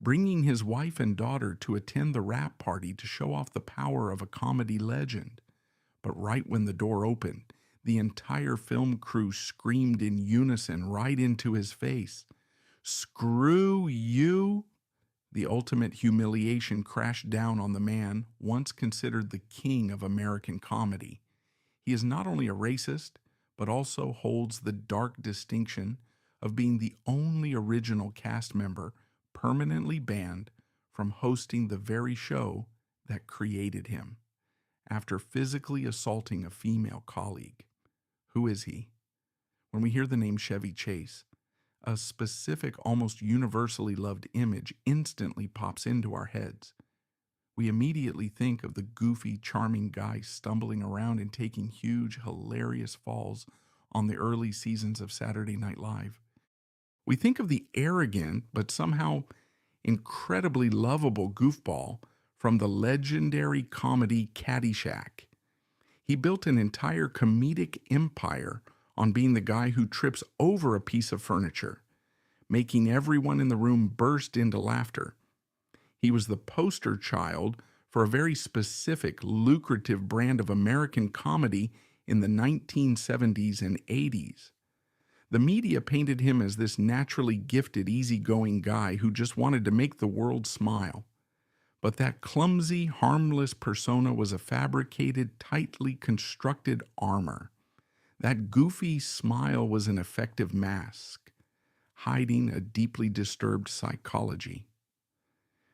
bringing his wife and daughter to attend the wrap party to show off the power of a comedy legend. But right when the door opened, the entire film crew screamed in unison right into his face. "Screw you!" The ultimate humiliation crashed down on the man once considered the king of American comedy. He is not only a racist, but also holds the dark distinction of being the only original cast member permanently banned from hosting the very show that created him, after physically assaulting a female colleague. Who is he? When we hear the name Chevy Chase, a specific, almost universally loved image instantly pops into our heads. We immediately think of the goofy, charming guy stumbling around and taking huge, hilarious falls on the early seasons of Saturday Night Live. We think of the arrogant, but somehow incredibly lovable goofball from the legendary comedy Caddyshack. He built an entire comedic empire on being the guy who trips over a piece of furniture, making everyone in the room burst into laughter. He was the poster child for a very specific, lucrative brand of American comedy in the 1970s and 80s. The media painted him as this naturally gifted, easygoing guy who just wanted to make the world smile. But that clumsy, harmless persona was a fabricated, tightly constructed armor. That goofy smile was an effective mask, hiding a deeply disturbed psychology.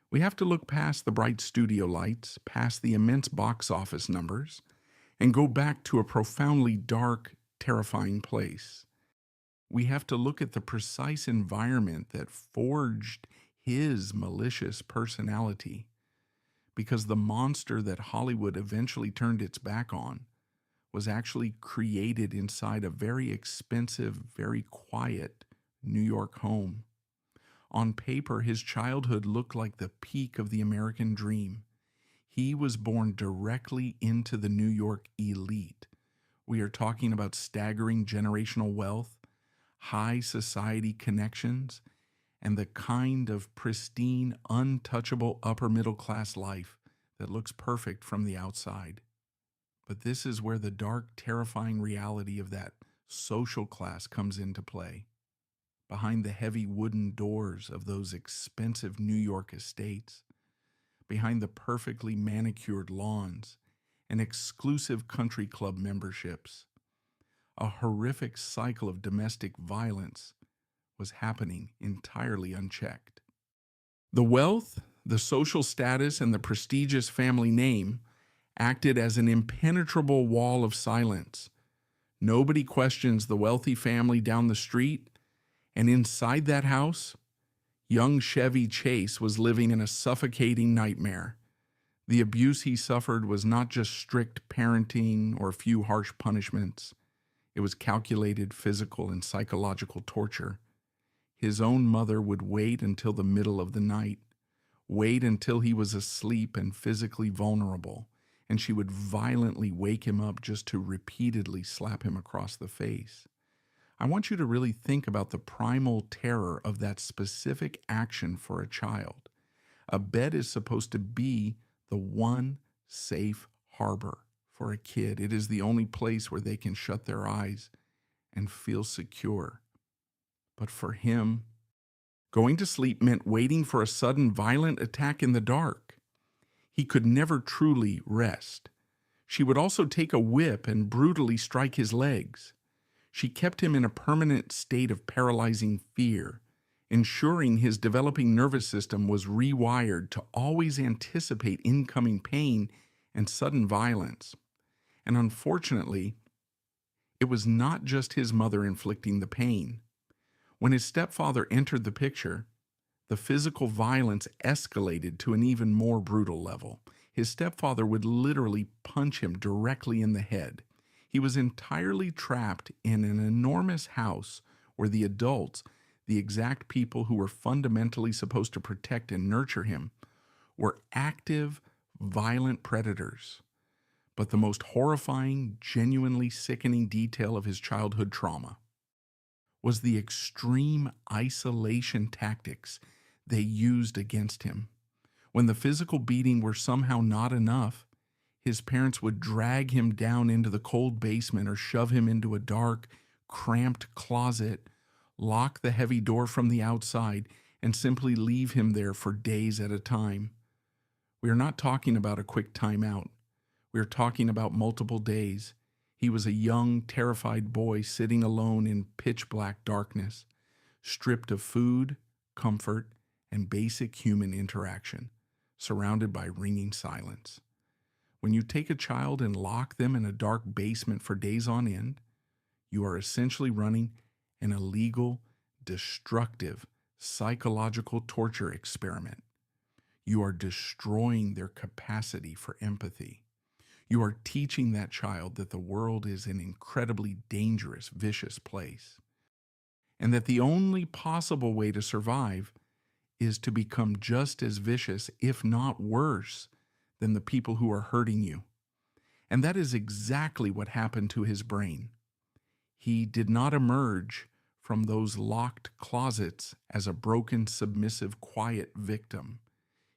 We have to look past the bright studio lights, past the immense box office numbers, and go back to a profoundly dark, terrifying place. We have to look at the precise environment that forged his malicious personality, because the monster that Hollywood eventually turned its back on was actually created inside a very expensive, very quiet New York home. On paper, his childhood looked like the peak of the American dream. He was born directly into the New York elite. We are talking about staggering generational wealth, high society connections, and the kind of pristine, untouchable upper middle class life that looks perfect from the outside. But this is where the dark, terrifying reality of that social class comes into play. Behind the heavy wooden doors of those expensive New York estates, behind the perfectly manicured lawns and exclusive country club memberships, a horrific cycle of domestic violence was happening entirely unchecked. The wealth, the social status, and the prestigious family name acted as an impenetrable wall of silence. Nobody questions the wealthy family down the street, and inside that house, young Chevy Chase was living in a suffocating nightmare. The abuse he suffered was not just strict parenting or a few harsh punishments. It was calculated physical and psychological torture. His own mother would wait until the middle of the night, wait until he was asleep and physically vulnerable, and she would violently wake him up just to repeatedly slap him across the face. I want you to really think about the primal terror of that specific action for a child. A bed is supposed to be the one safe harbor for a kid. It is the only place where they can shut their eyes and feel secure. But for him, going to sleep meant waiting for a sudden violent attack in the dark. He could never truly rest. She would also take a whip and brutally strike his legs. She kept him in a permanent state of paralyzing fear, ensuring his developing nervous system was rewired to always anticipate incoming pain and sudden violence. And unfortunately, it was not just his mother inflicting the pain. When his stepfather entered the picture, the physical violence escalated to an even more brutal level. His stepfather would literally punch him directly in the head. He was entirely trapped in an enormous house where the adults, the exact people who were fundamentally supposed to protect and nurture him, were active, violent predators. But the most horrifying, genuinely sickening detail of his childhood trauma was the extreme isolation tactics they used against him. When the physical beating were somehow not enough, his parents would drag him down into the cold basement or shove him into a dark, cramped closet, lock the heavy door from the outside, and simply leave him there for days at a time. We are not talking about a quick timeout. We are talking about multiple days. He was a young, terrified boy sitting alone in pitch-black darkness, stripped of food, comfort, and basic human interaction, surrounded by ringing silence. When you take a child and lock them in a dark basement for days on end, you are essentially running an illegal, destructive, psychological torture experiment. You are destroying their capacity for empathy. You are teaching that child that the world is an incredibly dangerous, vicious place, and that the only possible way to survive is to become just as vicious, if not worse, than the people who are hurting you. And that is exactly what happened to his brain. He did not emerge from those locked closets as a broken, submissive, quiet victim.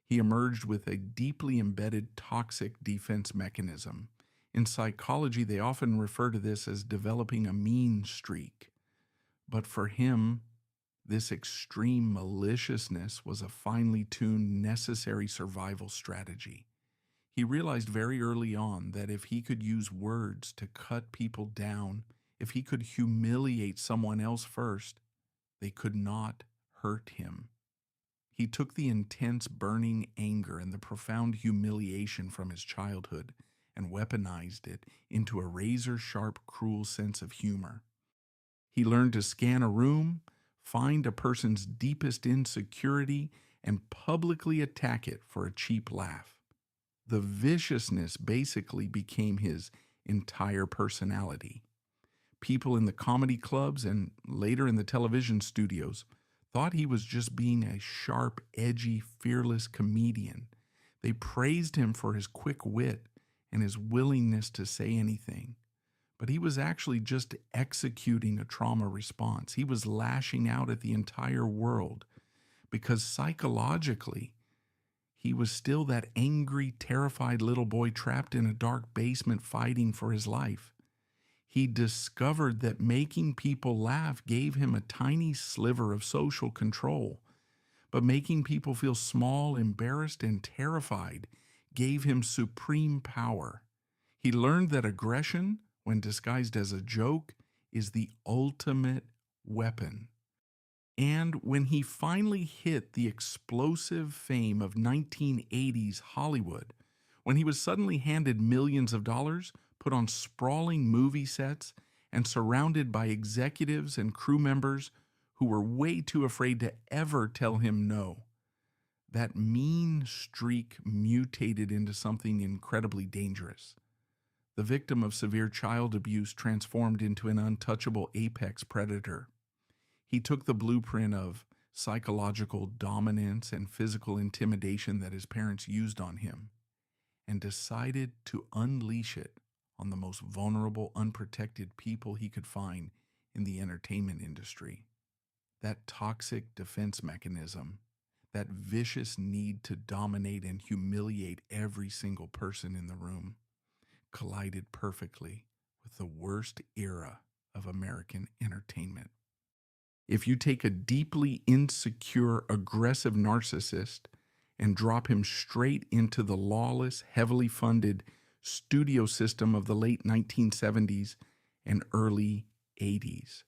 He emerged with a deeply embedded toxic defense mechanism. In psychology, they often refer to this as developing a mean streak. But for him, this extreme maliciousness was a finely tuned, necessary survival strategy. He realized very early on that if he could use words to cut people down, if he could humiliate someone else first, they could not hurt him. He took the intense, burning anger and the profound humiliation from his childhood and weaponized it into a razor-sharp, cruel sense of humor. He learned to scan a room, find a person's deepest insecurity, and publicly attack it for a cheap laugh. The viciousness basically became his entire personality. People in the comedy clubs and later in the television studios thought he was just being a sharp, edgy, fearless comedian. They praised him for his quick wit and his willingness to say anything. But he was actually just executing a trauma response. He was lashing out at the entire world because psychologically, he was still that angry, terrified little boy trapped in a dark basement fighting for his life. He discovered that making people laugh gave him a tiny sliver of social control, but making people feel small, embarrassed, and terrified gave him supreme power. He learned that aggression, when disguised as a joke, is the ultimate weapon. And when he finally hit the explosive fame of 1980s Hollywood, when he was suddenly handed millions of dollars, put on sprawling movie sets, and surrounded by executives and crew members who were way too afraid to ever tell him no, that mean streak mutated into something incredibly dangerous. The victim of severe child abuse transformed into an untouchable apex predator. He took the blueprint of psychological dominance and physical intimidation that his parents used on him and decided to unleash it on the most vulnerable, unprotected people he could find in the entertainment industry. That toxic defense mechanism, that vicious need to dominate and humiliate every single person in the room, collided perfectly with the worst era of American entertainment. If you take a deeply insecure, aggressive narcissist and drop him straight into the lawless, heavily funded studio system of the late 1970s and early 80s,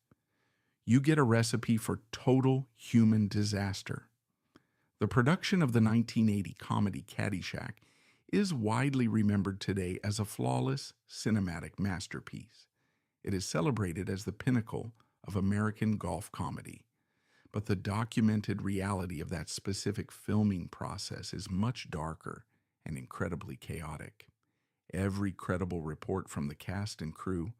you get a recipe for total human disaster. The production of the 1980 comedy Caddyshack is widely remembered today as a flawless cinematic masterpiece. It is celebrated as the pinnacle of American golf comedy. But the documented reality of that specific filming process is much darker and incredibly chaotic. Every credible report from the cast and crew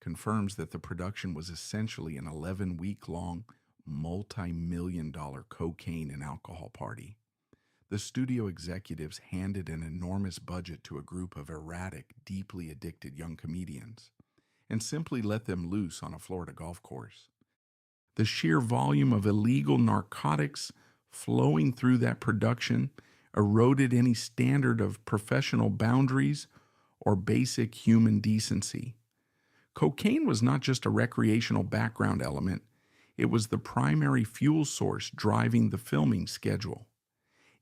confirms that the production was essentially an 11-week-long, multi-million-dollar cocaine and alcohol party. The studio executives handed an enormous budget to a group of erratic, deeply addicted young comedians and simply let them loose on a Florida golf course. The sheer volume of illegal narcotics, flowing through that production eroded any standard of professional boundaries or basic human decency. Cocaine was not just a recreational background element, it was the primary fuel source driving the filming schedule.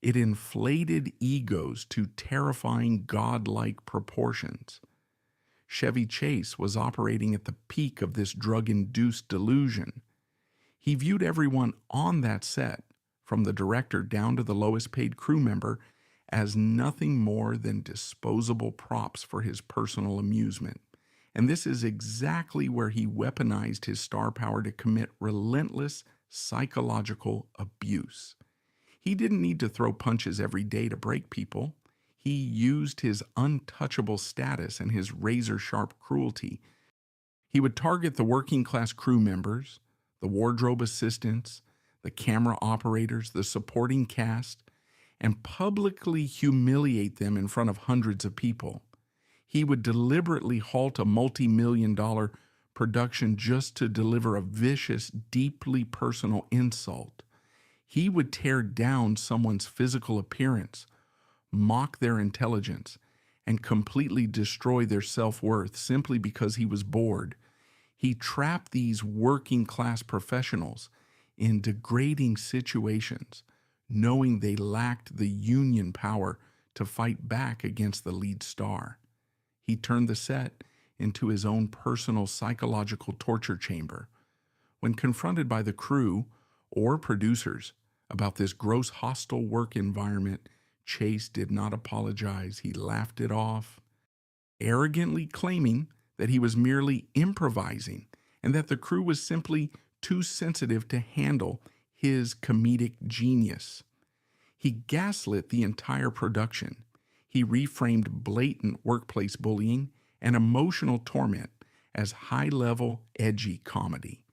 It inflated egos to terrifying godlike proportions. Chevy Chase was operating at the peak of this drug-induced delusion. He viewed everyone on that set, from the director down to the lowest-paid crew member, as nothing more than disposable props for his personal amusement. And this is exactly where he weaponized his star power to commit relentless psychological abuse. He didn't need to throw punches every day to break people. He used his untouchable status and his razor-sharp cruelty. He would target the working-class crew members, the wardrobe assistants, the camera operators, the supporting cast, and publicly humiliate them in front of hundreds of people. He would deliberately halt a multi-million-dollar production just to deliver a vicious, deeply personal insult. He would tear down someone's physical appearance, mock their intelligence, and completely destroy their self-worth simply because he was bored. He trapped these working-class professionals in degrading situations, knowing they lacked the union power to fight back against the lead star. He turned the set into his own personal psychological torture chamber. When confronted by the crew or producers about this gross hostile work environment, Chase did not apologize. He laughed it off, arrogantly claiming that he was merely improvising and that the crew was simply too sensitive to handle his comedic genius. He gaslit the entire production. He reframed blatant workplace bullying and emotional torment as high-level, edgy comedy.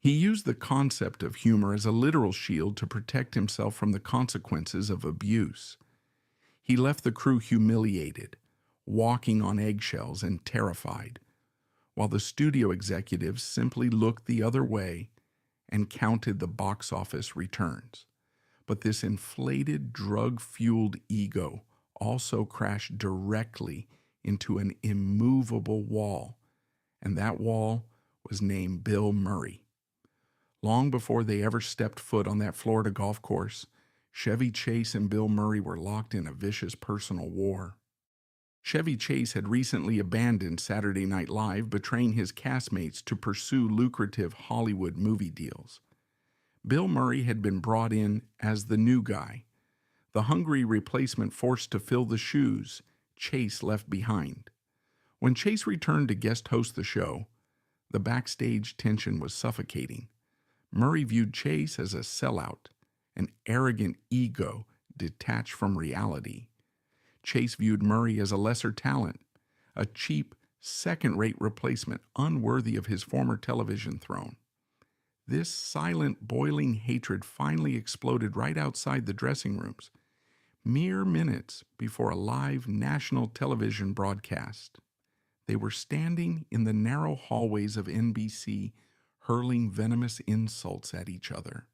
He used the concept of humor as a literal shield to protect himself from the consequences of abuse. He left the crew humiliated, walking on eggshells and terrified, while the studio executives simply looked the other way and counted the box office returns. But this inflated, drug-fueled ego also crashed directly into an immovable wall, and that wall was named Bill Murray. Long before they ever stepped foot on that Florida golf course, Chevy Chase and Bill Murray were locked in a vicious personal war. Chevy Chase had recently abandoned Saturday Night Live, betraying his castmates to pursue lucrative Hollywood movie deals. Bill Murray had been brought in as the new guy, the hungry replacement forced to fill the shoes Chase left behind. When Chase returned to guest host the show, the backstage tension was suffocating. Murray viewed Chase as a sellout, an arrogant ego detached from reality. Chase viewed Murray as a lesser talent, a cheap, second-rate replacement unworthy of his former television throne. This silent, boiling hatred finally exploded right outside the dressing rooms, mere minutes before a live national television broadcast. They were standing in the narrow hallways of NBC, hurling venomous insults at each other.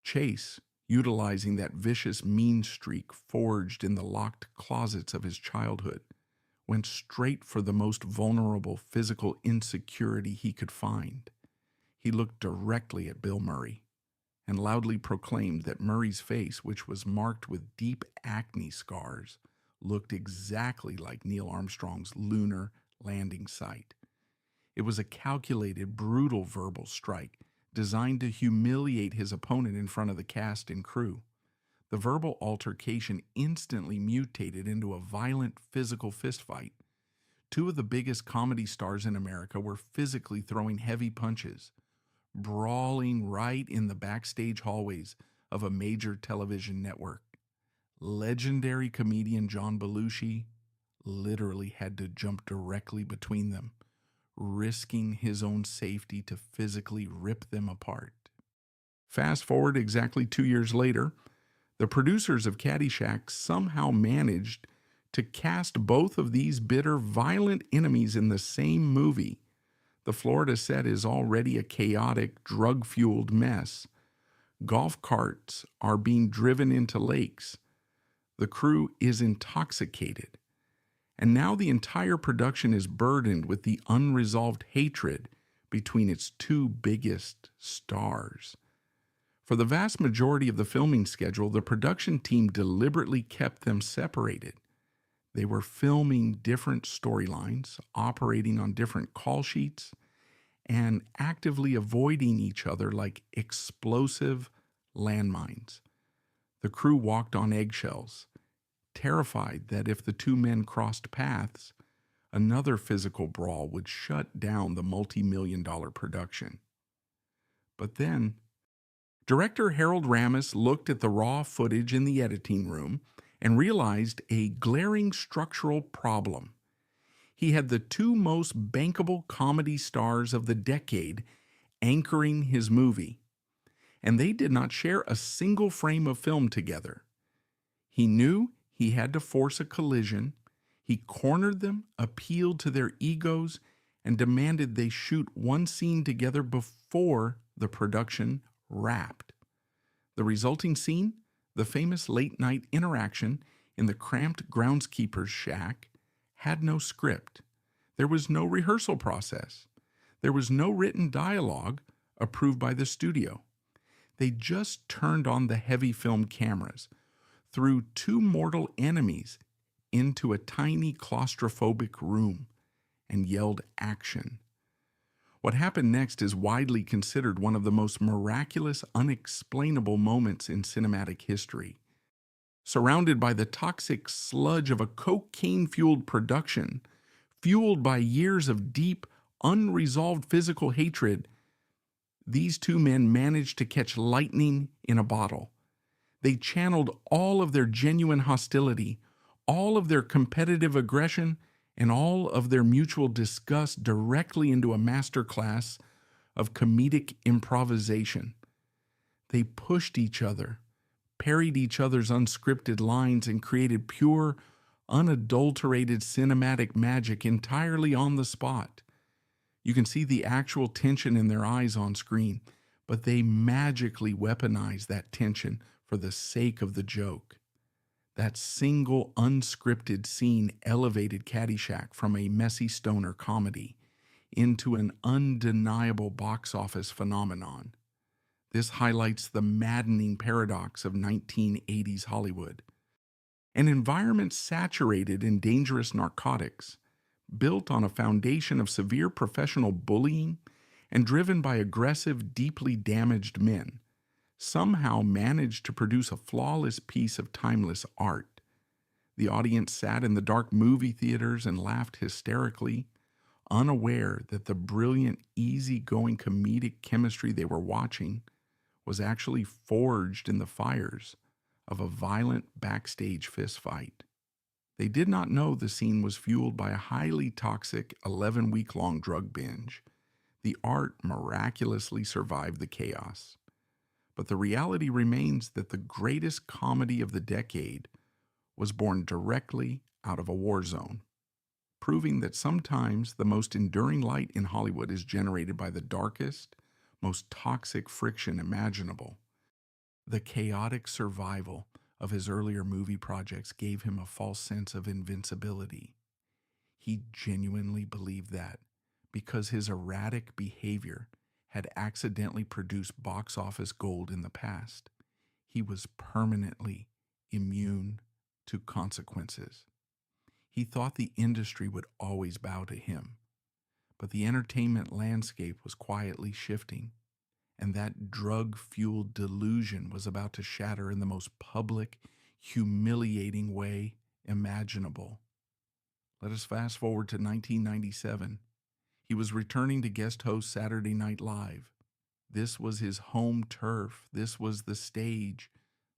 Chase, utilizing that vicious mean streak forged in the locked closets of his childhood, went straight for the most vulnerable physical insecurity he could find. He looked directly at Bill Murray and loudly proclaimed that Murray's face, which was marked with deep acne scars, looked exactly like Neil Armstrong's lunar landing site. It was a calculated, brutal verbal strike designed to humiliate his opponent in front of the cast and crew. The verbal altercation instantly mutated into a violent physical fistfight. Two of the biggest comedy stars in America were physically throwing heavy punches, brawling right in the backstage hallways of a major television network. Legendary comedian John Belushi literally had to jump directly between them, risking his own safety to physically rip them apart. Fast forward exactly 2 years later, the producers of Caddyshack somehow managed to cast both of these bitter, violent enemies in the same movie. The Florida set is already a chaotic, drug-fueled mess. Golf carts are being driven into lakes. The crew is intoxicated. And now the entire production is burdened with the unresolved hatred between its two biggest stars. For the vast majority of the filming schedule, the production team deliberately kept them separated. They were filming different storylines, operating on different call sheets, and actively avoiding each other like explosive landmines. The crew walked on eggshells, terrified that if the two men crossed paths, another physical brawl would shut down the multi-million-dollar production. But then, director Harold Ramis looked at the raw footage in the editing room and realized a glaring structural problem. He had the two most bankable comedy stars of the decade anchoring his movie, and they did not share a single frame of film together. He knew he had to force a collision. He cornered them, appealed to their egos, and demanded they shoot one scene together before the production wrapped. The resulting scene, the famous late-night interaction in the cramped groundskeeper's shack, had no script. There was no rehearsal process. There was no written dialogue approved by the studio. They just turned on the heavy film cameras, threw two mortal enemies into a tiny claustrophobic room, and yelled action. What happened next is widely considered one of the most miraculous, unexplainable moments in cinematic history. Surrounded by the toxic sludge of a cocaine-fueled production, fueled by years of deep, unresolved physical hatred, these two men managed to catch lightning in a bottle. They channeled all of their genuine hostility, all of their competitive aggression, and all of their mutual disgust directly into a masterclass of comedic improvisation. They pushed each other, parried each other's unscripted lines, and created pure, unadulterated cinematic magic entirely on the spot. You can see the actual tension in their eyes on screen, but they magically weaponized that tension for the sake of the joke. That single unscripted scene elevated Caddyshack from a messy stoner comedy into an undeniable box office phenomenon. This highlights the maddening paradox of 1980s Hollywood. An environment saturated in dangerous narcotics, built on a foundation of severe professional bullying and driven by aggressive, deeply damaged men, somehow managed to produce a flawless piece of timeless art. The audience sat in the dark movie theaters and laughed hysterically, unaware that the brilliant, easygoing comedic chemistry they were watching was actually forged in the fires of a violent backstage fistfight. They did not know the scene was fueled by a highly toxic 11-week-long drug binge. The art miraculously survived the chaos. But the reality remains that the greatest comedy of the decade was born directly out of a war zone, proving that sometimes the most enduring light in Hollywood is generated by the darkest, most toxic friction imaginable. The chaotic survival of his earlier movie projects gave him a false sense of invincibility. He genuinely believed that, because his erratic behavior had accidentally produced box office gold in the past, he was permanently immune to consequences. He thought the industry would always bow to him, but the entertainment landscape was quietly shifting, and that drug-fueled delusion was about to shatter in the most public, humiliating way imaginable. Let us fast forward to 1997. He was returning to guest host Saturday Night Live. This was his home turf. This was the stage,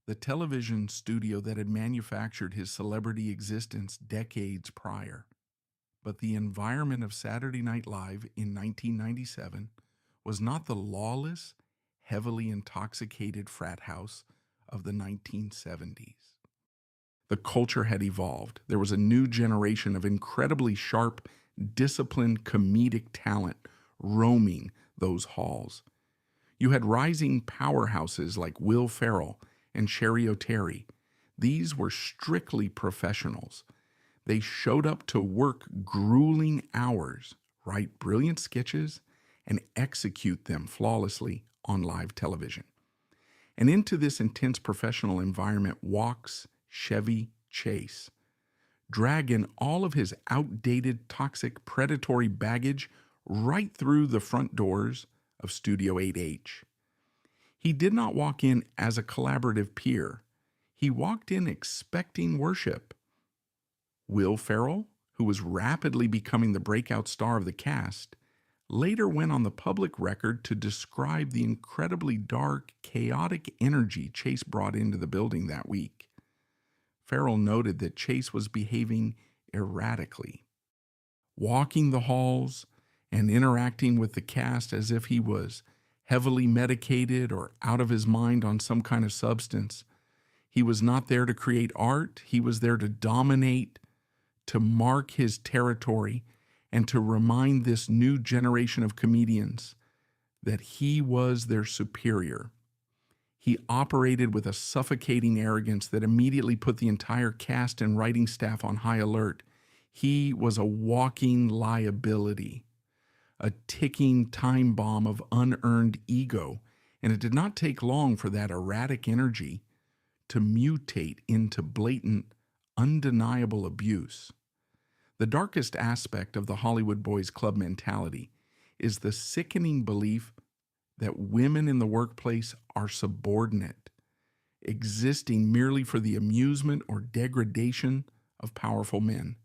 the television studio that had manufactured his celebrity existence decades prior. But the environment of Saturday Night Live in 1997 was not the lawless, heavily intoxicated frat house of the 1970s. The culture had evolved. There was a new generation of incredibly sharp, disciplined comedic talent roaming those halls. You had rising powerhouses like Will Ferrell and Sherry O'Terry. These were strictly professionals. They showed up to work grueling hours, write brilliant sketches, and execute them flawlessly on live television. And into this intense professional environment walks Chevy Chase, dragging all of his outdated, toxic, predatory baggage right through the front doors of Studio 8H. He did not walk in as a collaborative peer. He walked in expecting worship. Will Ferrell, who was rapidly becoming the breakout star of the cast, later went on the public record to describe the incredibly dark, chaotic energy Chase brought into the building that week. Ferrell noted that Chase was behaving erratically, walking the halls and interacting with the cast as if he was heavily medicated or out of his mind on some kind of substance. He was not there to create art. He was there to dominate, to mark his territory, and to remind this new generation of comedians that he was their superior. He operated with a suffocating arrogance that immediately put the entire cast and writing staff on high alert. He was a walking liability, a ticking time bomb of unearned ego, and it did not take long for that erratic energy to mutate into blatant, undeniable abuse. The darkest aspect of the Hollywood Boys Club mentality is the sickening belief that women in the workplace are subordinate, existing merely for the amusement or degradation of powerful men.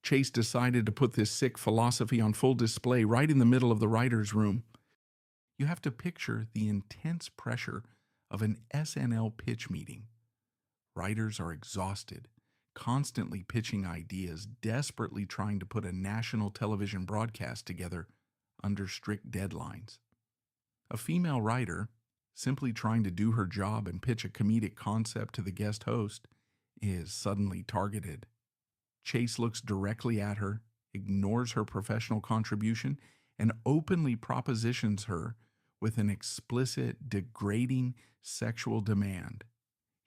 Chase decided to put this sick philosophy on full display right in the middle of the writer's room. You have to picture the intense pressure of an SNL pitch meeting. Writers are exhausted, constantly pitching ideas, desperately trying to put a national television broadcast together under strict deadlines. A female writer, simply trying to do her job and pitch a comedic concept to the guest host, is suddenly targeted. Chase looks directly at her, ignores her professional contribution, and openly propositions her with an explicit, degrading sexual demand.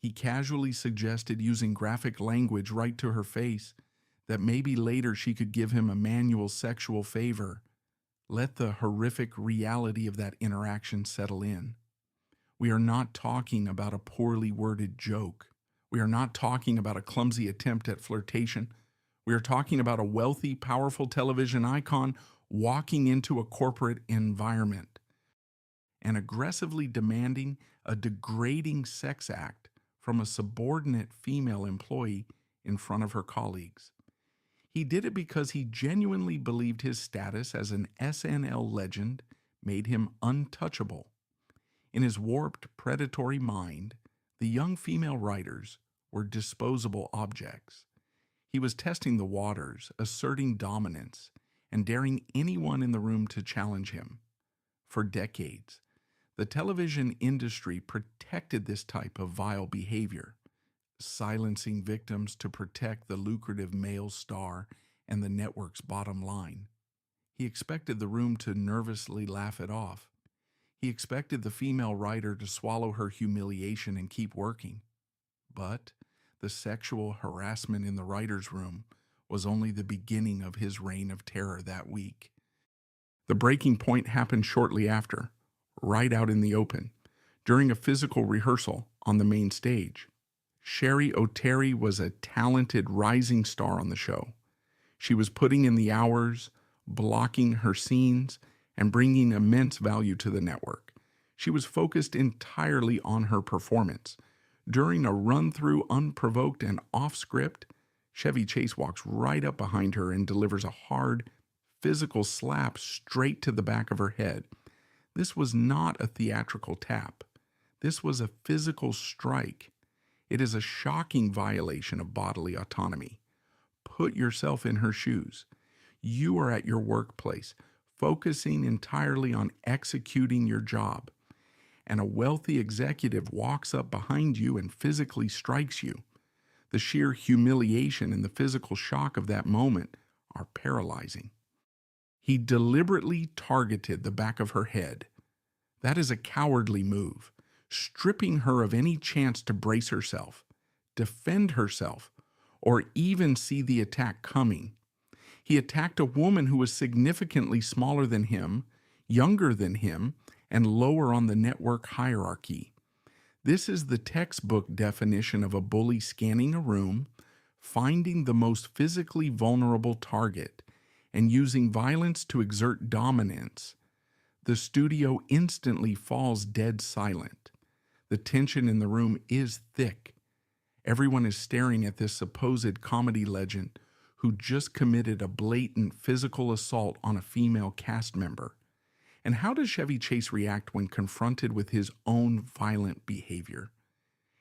He casually suggested using graphic language right to her face that maybe later she could give him a manual sexual favor. Let the horrific reality of that interaction settle in. We are not talking about a poorly worded joke. We are not talking about a clumsy attempt at flirtation. We are talking about a wealthy, powerful television icon walking into a corporate environment and aggressively demanding a degrading sex act from a subordinate female employee in front of her colleagues. He did it because he genuinely believed his status as an SNL legend made him untouchable. In his warped, predatory mind, the young female writers were disposable objects. He was testing the waters, asserting dominance, and daring anyone in the room to challenge him. For decades, the television industry protected this type of vile behavior, silencing victims to protect the lucrative male star and the network's bottom line. He expected the room to nervously laugh it off. He expected the female writer to swallow her humiliation and keep working. But the sexual harassment in the writer's room was only the beginning of his reign of terror that week. The breaking point happened shortly after, right out in the open, during a physical rehearsal on the main stage. Sherry O'Terry was a talented rising star on the show. She was putting in the hours, blocking her scenes, and bringing immense value to the network. She was focused entirely on her performance. During a run-through, unprovoked and off-script, Chevy Chase walks right up behind her and delivers a hard, physical slap straight to the back of her head. This was not a theatrical tap. This was a physical strike. It is a shocking violation of bodily autonomy. Put yourself in her shoes. You are at your workplace, focusing entirely on executing your job, and a wealthy executive walks up behind you and physically strikes you. The sheer humiliation and the physical shock of that moment are paralyzing. He deliberately targeted the back of her head. That is a cowardly move, stripping her of any chance to brace herself, defend herself, or even see the attack coming. He attacked a woman who was significantly smaller than him, younger than him, and lower on the network hierarchy. This is the textbook definition of a bully scanning a room, finding the most physically vulnerable target, and using violence to exert dominance. The studio instantly falls dead silent. The tension in the room is thick. Everyone is staring at this supposed comedy legend who just committed a blatant physical assault on a female cast member. And how does Chevy Chase react when confronted with his own violent behavior?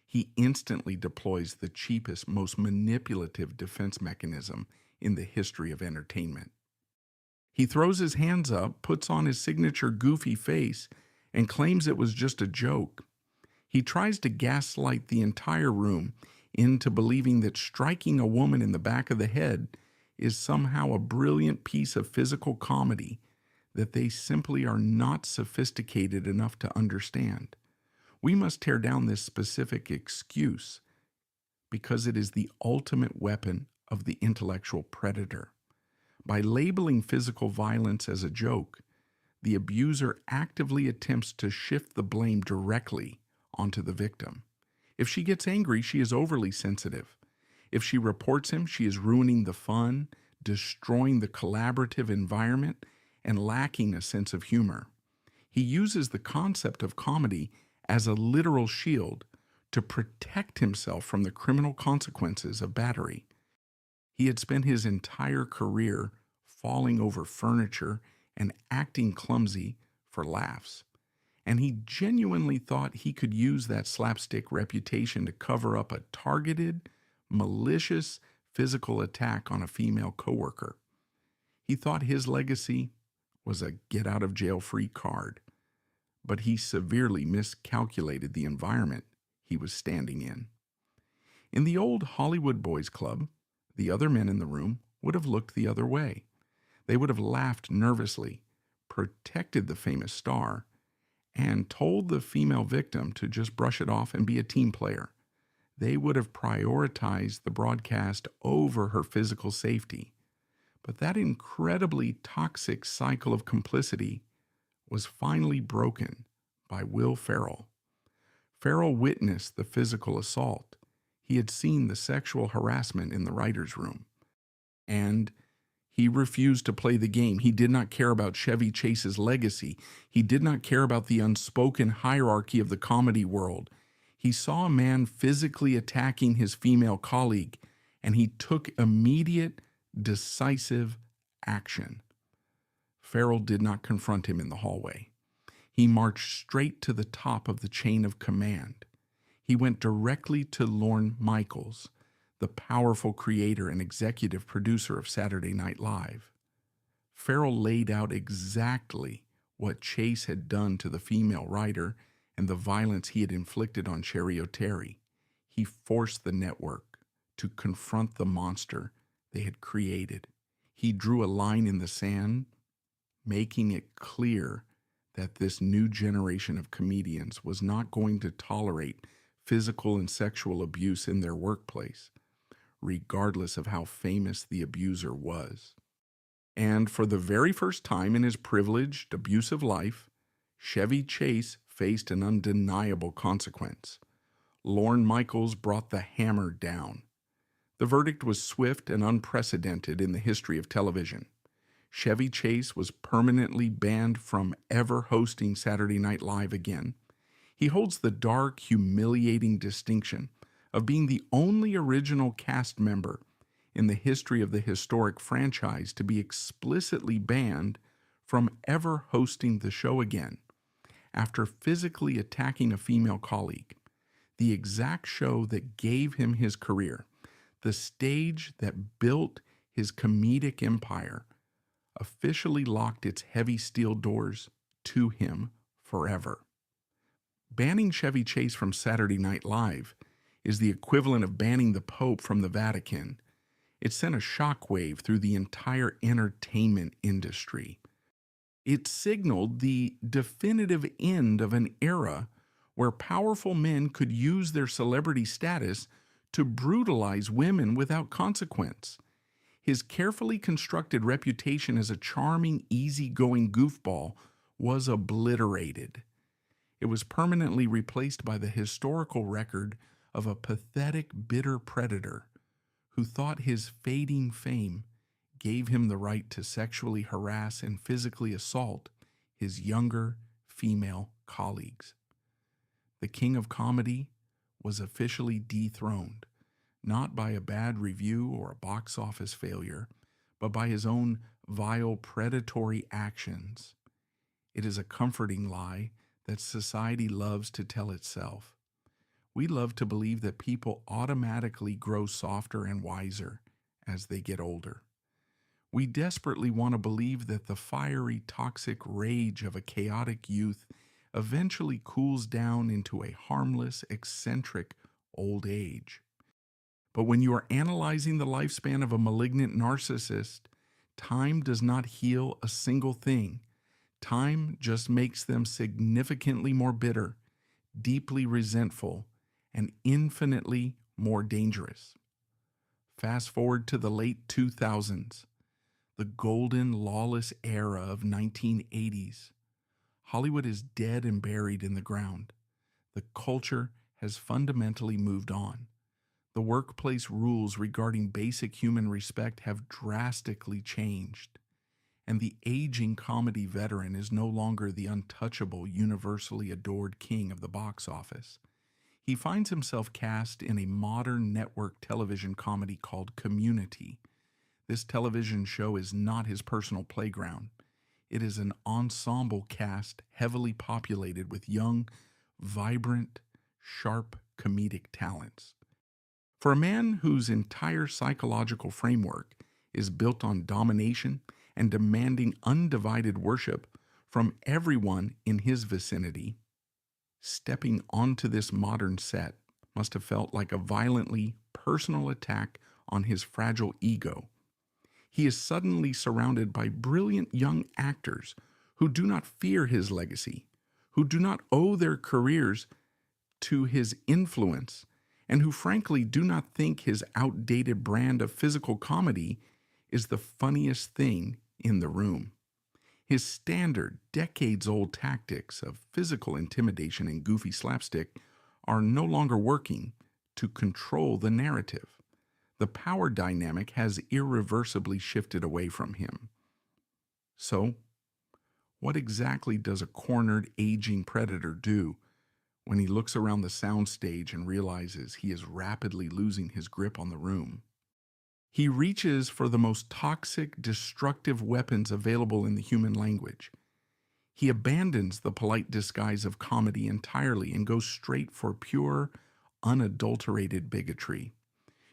He instantly deploys the cheapest, most manipulative defense mechanism in the history of entertainment. He throws his hands up, puts on his signature goofy face, and claims it was just a joke. He tries to gaslight the entire room into believing that striking a woman in the back of the head is somehow a brilliant piece of physical comedy that they simply are not sophisticated enough to understand. We must tear down this specific excuse because it is the ultimate weapon of the intellectual predator. By labeling physical violence as a joke, the abuser actively attempts to shift the blame directly onto the victim. If she gets angry, she is overly sensitive. If she reports him, she is ruining the fun, destroying the collaborative environment, and lacking a sense of humor. He uses the concept of comedy as a literal shield to protect himself from the criminal consequences of battery. He had spent his entire career falling over furniture and acting clumsy for laughs. And he genuinely thought he could use that slapstick reputation to cover up a targeted, malicious physical attack on a female coworker. He thought his legacy was a get-out-of-jail-free card, but he severely miscalculated the environment he was standing in. In the old Hollywood Boys Club, the other men in the room would have looked the other way. They would have laughed nervously, protected the famous star, and told the female victim to just brush it off and be a team player. They would have prioritized the broadcast over her physical safety. But that incredibly toxic cycle of complicity was finally broken by Will Ferrell. Ferrell witnessed the physical assault. He had seen the sexual harassment in the writer's room. And he refused to play the game. He did not care about Chevy Chase's legacy. He did not care about the unspoken hierarchy of the comedy world. He saw a man physically attacking his female colleague, and he took immediate, decisive action. Ferrell did not confront him in the hallway. He marched straight to the top of the chain of command. He went directly to Lorne Michaels, the powerful creator and executive producer of Saturday Night Live. Ferrell laid out exactly what Chase had done to the female writer and the violence he had inflicted on Cheri Oteri. He forced the network to confront the monster they had created. He drew a line in the sand, making it clear that this new generation of comedians was not going to tolerate physical and sexual abuse in their workplace, regardless of how famous the abuser was. And for the very first time in his privileged, abusive life, Chevy Chase faced an undeniable consequence. Lorne Michaels brought the hammer down. The verdict was swift and unprecedented in the history of television. Chevy Chase was permanently banned from ever hosting Saturday Night Live again. He holds the dark, humiliating distinction of being the only original cast member in the history of the historic franchise to be explicitly banned from ever hosting the show again after physically attacking a female colleague. The exact show that gave him his career, the stage that built his comedic empire, officially locked its heavy steel doors to him forever. Banning Chevy Chase from Saturday Night Live is the equivalent of banning the Pope from the Vatican. It sent a shockwave through the entire entertainment industry. It signaled the definitive end of an era where powerful men could use their celebrity status to brutalize women without consequence. His carefully constructed reputation as a charming, easygoing goofball was obliterated. It was permanently replaced by the historical record of a pathetic, bitter predator who thought his fading fame gave him the right to sexually harass and physically assault his younger female colleagues. The king of comedy was officially dethroned, not by a bad review or a box office failure, but by his own vile predatory actions. It is a comforting lie that society loves to tell itself. We love to believe that people automatically grow softer and wiser as they get older. We desperately want to believe that the fiery, toxic rage of a chaotic youth eventually cools down into a harmless, eccentric old age. But when you are analyzing the lifespan of a malignant narcissist, time does not heal a single thing. Time just makes them significantly more bitter, deeply resentful, and infinitely more dangerous. Fast forward to the late 2000s, the golden, lawless era of 1980s. Hollywood is dead and buried in the ground. The culture has fundamentally moved on. The workplace rules regarding basic human respect have drastically changed. And the aging comedy veteran is no longer the untouchable, universally adored king of the box office. He finds himself cast in a modern network television comedy called Community. This television show is not his personal playground. It is an ensemble cast heavily populated with young, vibrant, sharp comedic talents. For a man whose entire psychological framework is built on domination and demanding undivided worship from everyone in his vicinity, stepping onto this modern set must have felt like a violently personal attack on his fragile ego. He is suddenly surrounded by brilliant young actors who do not fear his legacy, who do not owe their careers to his influence, and who frankly do not think his outdated brand of physical comedy is the funniest thing in the room. His standard, decades-old tactics of physical intimidation and goofy slapstick are no longer working to control the narrative. The power dynamic has irreversibly shifted away from him. So, what exactly does a cornered, aging predator do when he looks around the soundstage and realizes he is rapidly losing his grip on the room? He reaches for the most toxic, destructive weapons available in the human language. He abandons the polite disguise of comedy entirely and goes straight for pure, unadulterated bigotry.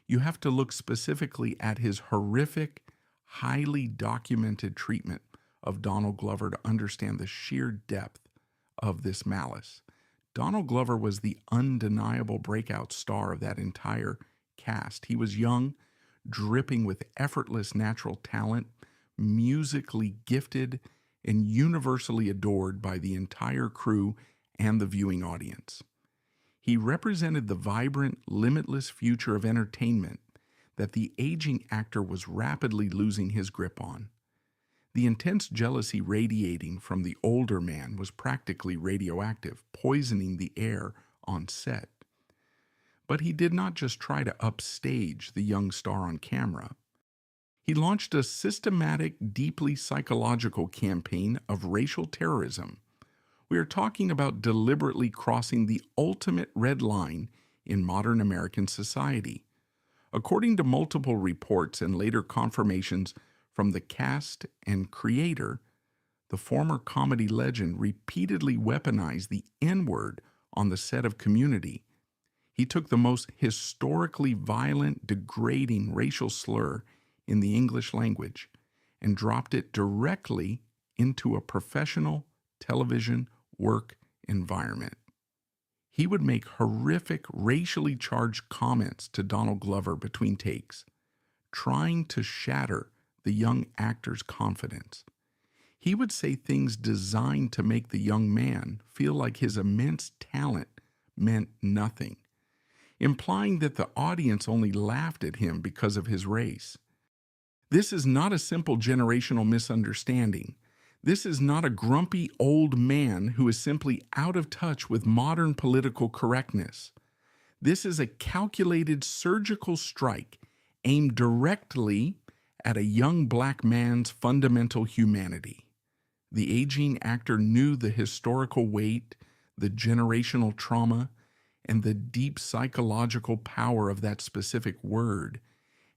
You have to look specifically at his horrific, highly documented treatment of Donald Glover to understand the sheer depth of this malice. Donald Glover was the undeniable breakout star of that entire cast. He was young, dripping with effortless natural talent, musically gifted, and universally adored by the entire crew and the viewing audience. He represented the vibrant, limitless future of entertainment that the aging actor was rapidly losing his grip on. The intense jealousy radiating from the older man was practically radioactive, poisoning the air on set. But he did not just try to upstage the young star on camera. He launched a systematic, deeply psychological campaign of racial terrorism. We are talking about deliberately crossing the ultimate red line in modern American society. According to multiple reports and later confirmations from the cast and creator, the former comedy legend repeatedly weaponized the N-word on the set of Community. He took the most historically violent, degrading racial slur in the English language and dropped it directly into a professional television work environment. He would make horrific, racially charged comments to Donald Glover between takes, trying to shatter the young actor's confidence. He would say things designed to make the young man feel like his immense talent meant nothing, implying that the audience only laughed at him because of his race. This is not a simple generational misunderstanding. This is not a grumpy old man who is simply out of touch with modern political correctness. This is a calculated surgical strike aimed directly at a young black man's fundamental humanity. The aging actor knew the historical weight, the generational trauma, and the deep psychological power of that specific word,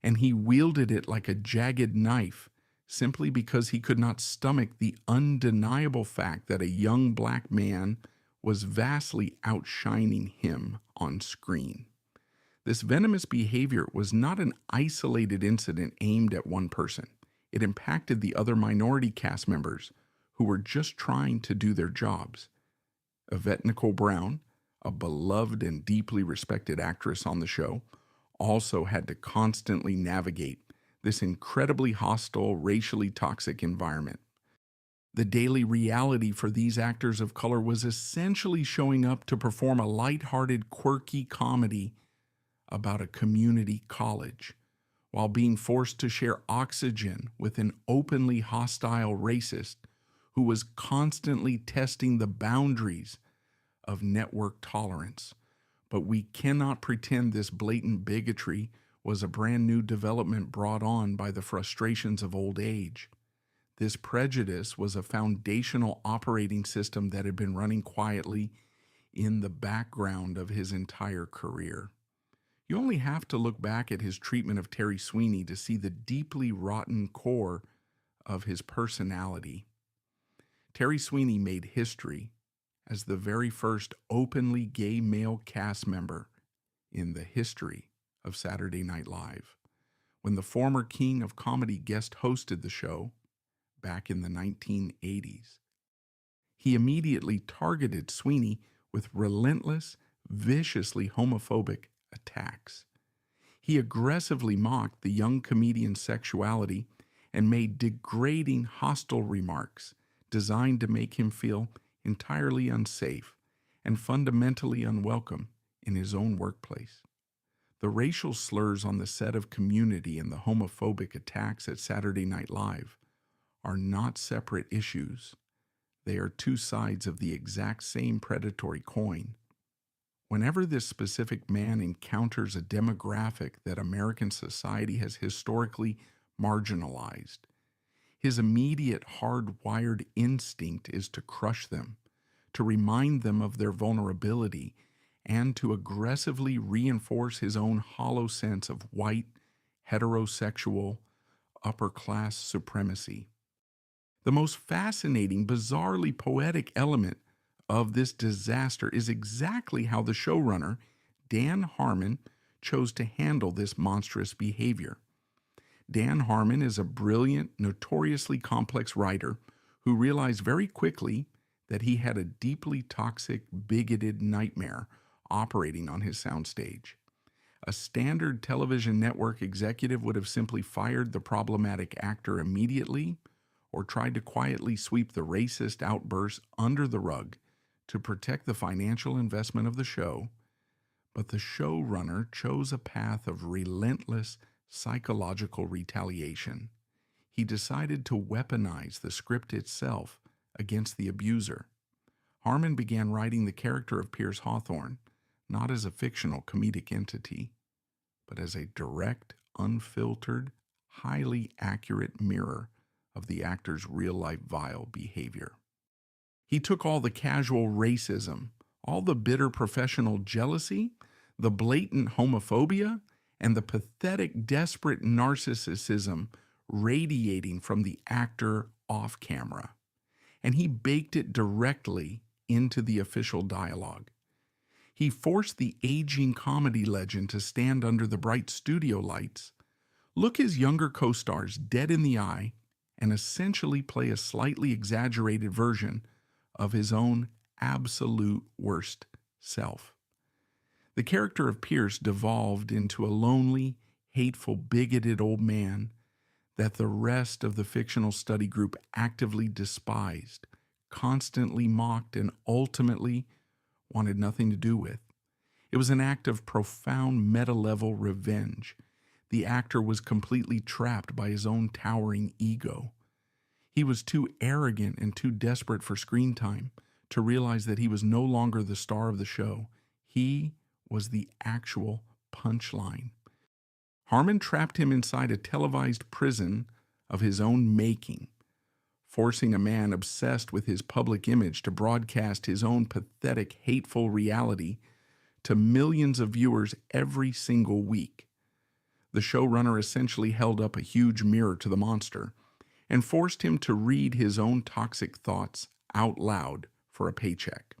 and he wielded it like a jagged knife simply because he could not stomach the undeniable fact that a young black man was vastly outshining him on screen. This venomous behavior was not an isolated incident aimed at one person. It impacted the other minority cast members who were just trying to do their jobs. Yvette Nicole Brown, a beloved and deeply respected actress on the show, also had to constantly navigate this incredibly hostile, racially toxic environment. The daily reality for these actors of color was essentially showing up to perform a lighthearted, quirky comedy about a community college, while being forced to share oxygen with an openly hostile racist who was constantly testing the boundaries of network tolerance. But we cannot pretend this blatant bigotry was a brand new development brought on by the frustrations of old age. This prejudice was a foundational operating system that had been running quietly in the background of his entire career. You only have to look back at his treatment of Terry Sweeney to see the deeply rotten core of his personality. Terry Sweeney made history as the very first openly gay male cast member in the history of Saturday Night Live. When the former king of comedy guest hosted the show back in the 1980s, he immediately targeted Sweeney with relentless, viciously homophobic attacks. He aggressively mocked the young comedian's sexuality and made degrading, hostile remarks designed to make him feel entirely unsafe and fundamentally unwelcome in his own workplace. The racial slurs on the set of Community and the homophobic attacks at Saturday Night Live are not separate issues. They are two sides of the exact same predatory coin. Whenever this specific man encounters a demographic that American society has historically marginalized, his immediate hardwired instinct is to crush them, to remind them of their vulnerability, and to aggressively reinforce his own hollow sense of white, heterosexual, upper-class supremacy. The most fascinating, bizarrely poetic element of this disaster is exactly how the showrunner, Dan Harmon, chose to handle this monstrous behavior. Dan Harmon is a brilliant, notoriously complex writer who realized very quickly that he had a deeply toxic, bigoted nightmare operating on his soundstage. A standard television network executive would have simply fired the problematic actor immediately or tried to quietly sweep the racist outbursts under the rug to protect the financial investment of the show, but the showrunner chose a path of relentless psychological retaliation. He decided to weaponize the script itself against the abuser. Harmon began writing the character of Pierce Hawthorne not as a fictional comedic entity, but as a direct, unfiltered, highly accurate mirror of the actor's real-life vile behavior. He took all the casual racism, all the bitter professional jealousy, the blatant homophobia, and the pathetic, desperate narcissism radiating from the actor off camera, and he baked it directly into the official dialogue. He forced the aging comedy legend to stand under the bright studio lights, look his younger co-stars dead in the eye, and essentially play a slightly exaggerated version of his own absolute worst self. The character of Pierce devolved into a lonely, hateful, bigoted old man that the rest of the fictional study group actively despised, constantly mocked, and ultimately wanted nothing to do with. It was an act of profound meta-level revenge. The actor was completely trapped by his own towering ego. He was too arrogant and too desperate for screen time to realize that he was no longer the star of the show. He was the actual punchline. Harmon trapped him inside a televised prison of his own making, forcing a man obsessed with his public image to broadcast his own pathetic, hateful reality to millions of viewers every single week. The showrunner essentially held up a huge mirror to the monster and forced him to read his own toxic thoughts out loud for a paycheck.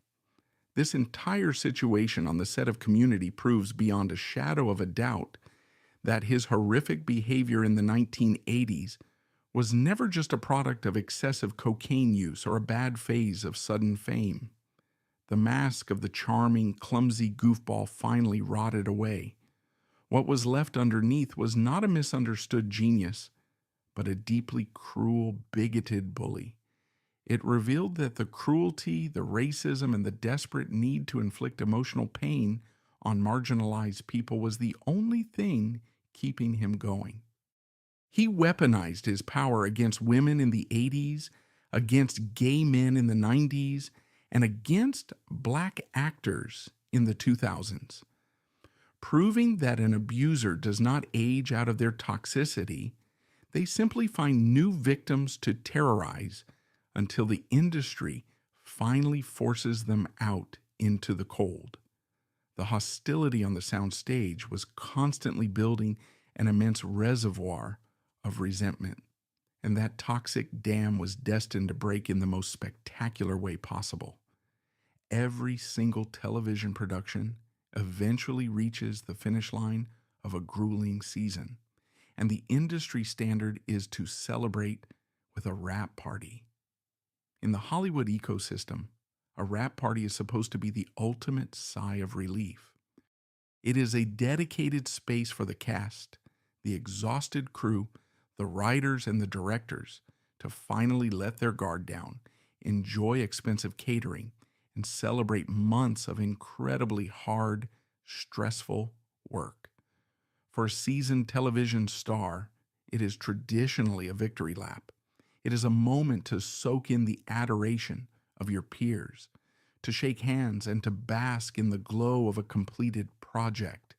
This entire situation on the set of Community proves beyond a shadow of a doubt that his horrific behavior in the 1980s was never just a product of excessive cocaine use or a bad phase of sudden fame. The mask of the charming, clumsy goofball finally rotted away. What was left underneath was not a misunderstood genius, but a deeply cruel, bigoted bully. It revealed that the cruelty, the racism, and the desperate need to inflict emotional pain on marginalized people was the only thing keeping him going. He weaponized his power against women in the 80s, against gay men in the 90s, and against black actors in the 2000s. Proving that an abuser does not age out of their toxicity, they simply find new victims to terrorize until the industry finally forces them out into the cold. The hostility on the soundstage was constantly building an immense reservoir of resentment, and that toxic dam was destined to break in the most spectacular way possible. Every single television production eventually reaches the finish line of a grueling season, and the industry standard is to celebrate with a wrap party. In the Hollywood ecosystem, a wrap party is supposed to be the ultimate sigh of relief. It is a dedicated space for the cast, the exhausted crew, the writers, and the directors to finally let their guard down, enjoy expensive catering, and celebrate months of incredibly hard, stressful work. For a seasoned television star, it is traditionally a victory lap. It is a moment to soak in the adoration of your peers, to shake hands and to bask in the glow of a completed project.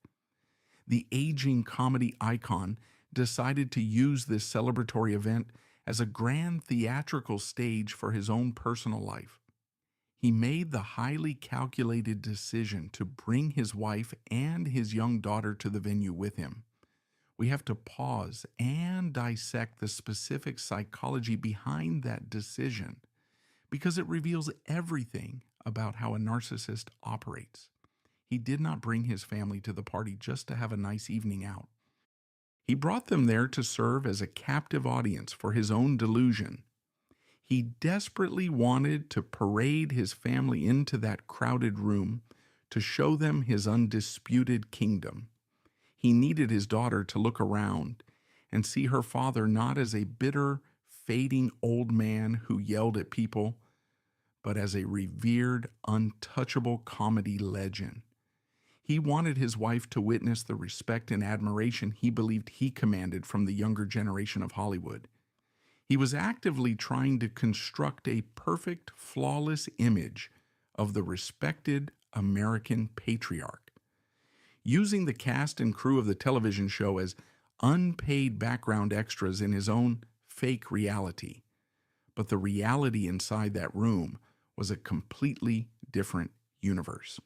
The aging comedy icon decided to use this celebratory event as a grand theatrical stage for his own personal life. He made the highly calculated decision to bring his wife and his young daughter to the venue with him. We have to pause and dissect the specific psychology behind that decision because it reveals everything about how a narcissist operates. He did not bring his family to the party just to have a nice evening out. He brought them there to serve as a captive audience for his own delusion. He desperately wanted to parade his family into that crowded room to show them his undisputed kingdom. He needed his daughter to look around and see her father not as a bitter, fading old man who yelled at people, but as a revered, untouchable comedy legend. He wanted his wife to witness the respect and admiration he believed he commanded from the younger generation of Hollywood. He was actively trying to construct a perfect, flawless image of the respected American patriarch. Using the cast and crew of the television show as unpaid background extras in his own fake reality. But the reality inside that room was a completely different universe.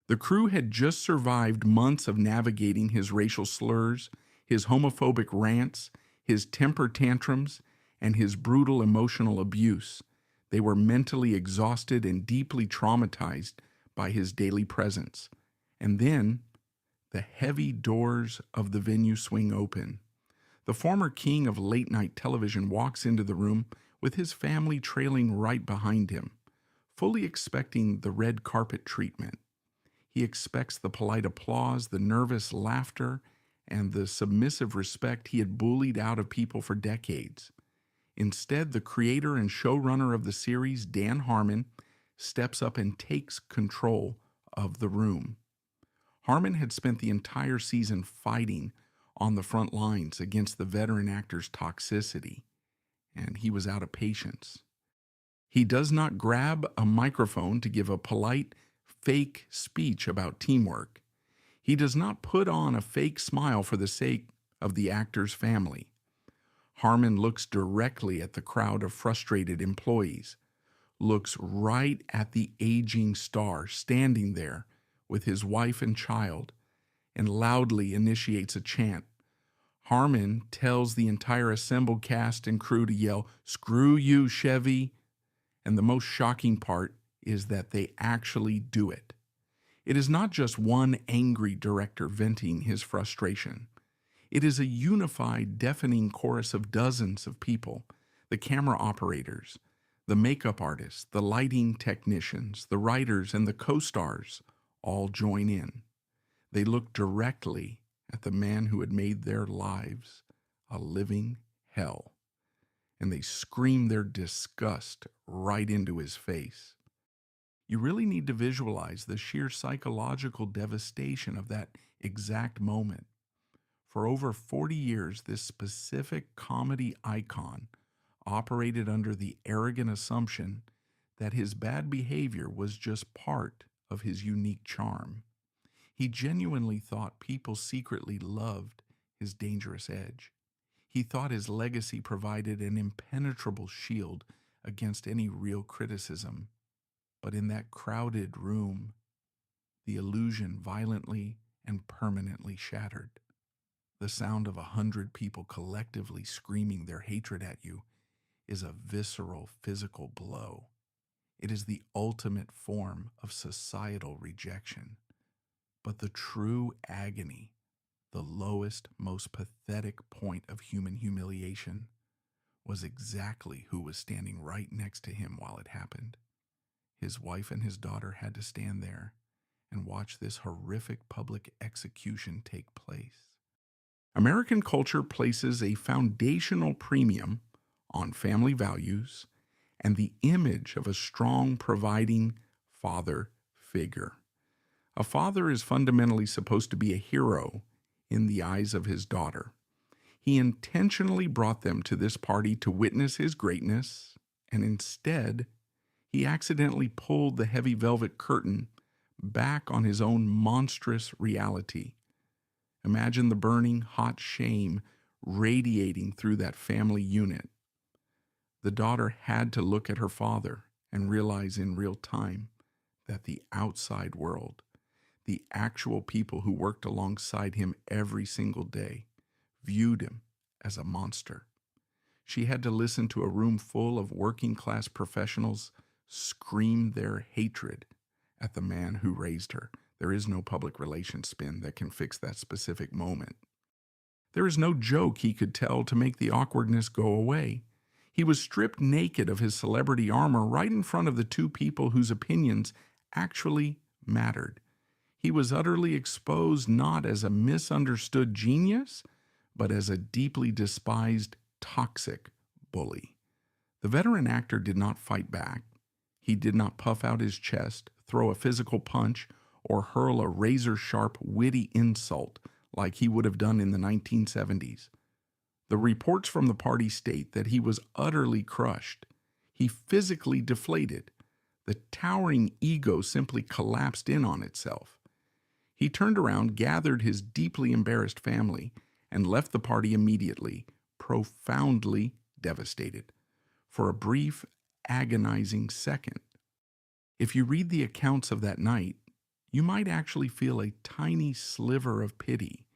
The crew had just survived months of navigating his racial slurs, his homophobic rants, his temper tantrums, and his brutal emotional abuse. They were mentally exhausted and deeply traumatized by his daily presence. And then, the heavy doors of the venue swing open. The former king of late-night television walks into the room with his family trailing right behind him, fully expecting the red carpet treatment. He expects the polite applause, the nervous laughter, and the submissive respect he had bullied out of people for decades. Instead, the creator and showrunner of the series, Dan Harmon, steps up and takes control of the room. Harmon had spent the entire season fighting on the front lines against the veteran actor's toxicity, and he was out of patience. He does not grab a microphone to give a polite, fake speech about teamwork. He does not put on a fake smile for the sake of the actor's family. Harmon looks directly at the crowd of frustrated employees, looks right at the aging star standing there with his wife and child, and loudly initiates a chant. Harmon tells the entire assembled cast and crew to yell, "Screw you, Chevy!" And the most shocking part is that they actually do it. It is not just one angry director venting his frustration. It is a unified, deafening chorus of dozens of people, the camera operators, the makeup artists, the lighting technicians, the writers, and the co-stars all join in. They look directly at the man who had made their lives a living hell, and they scream their disgust right into his face. You really need to visualize the sheer psychological devastation of that exact moment. For over 40 years, this specific comedy icon operated under the arrogant assumption that his bad behavior was just part of his unique charm. He genuinely thought people secretly loved his dangerous edge. He thought his legacy provided an impenetrable shield against any real criticism. But in that crowded room, the illusion violently and permanently shattered. The sound of 100 people collectively screaming their hatred at you is a visceral physical blow. It is the ultimate form of societal rejection. But the true agony, the lowest, most pathetic point of human humiliation, was exactly who was standing right next to him while it happened. His wife and his daughter had to stand there and watch this horrific public execution take place. American culture places a foundational premium on family values and the image of a strong, providing father figure. A father is fundamentally supposed to be a hero in the eyes of his daughter. He intentionally brought them to this party to witness his greatness, and instead, he accidentally pulled the heavy velvet curtain back on his own monstrous reality. Imagine the burning, hot shame radiating through that family unit. The daughter had to look at her father and realize in real time that the outside world, the actual people who worked alongside him every single day, viewed him as a monster. She had to listen to a room full of working-class professionals scream their hatred at the man who raised her. There is no public relations spin that can fix that specific moment. There is no joke he could tell to make the awkwardness go away. He was stripped naked of his celebrity armor right in front of the two people whose opinions actually mattered. He was utterly exposed not as a misunderstood genius, but as a deeply despised, toxic bully. The veteran actor did not fight back. He did not puff out his chest, throw a physical punch, or hurl a razor-sharp, witty insult like he would have done in the 1970s. The reports from the party state that he was utterly crushed. He physically deflated. The towering ego simply collapsed in on itself. He turned around, gathered his deeply embarrassed family, and left the party immediately, profoundly devastated. For a brief, agonizing second. If you read the accounts of that night, you might actually feel a tiny sliver of pity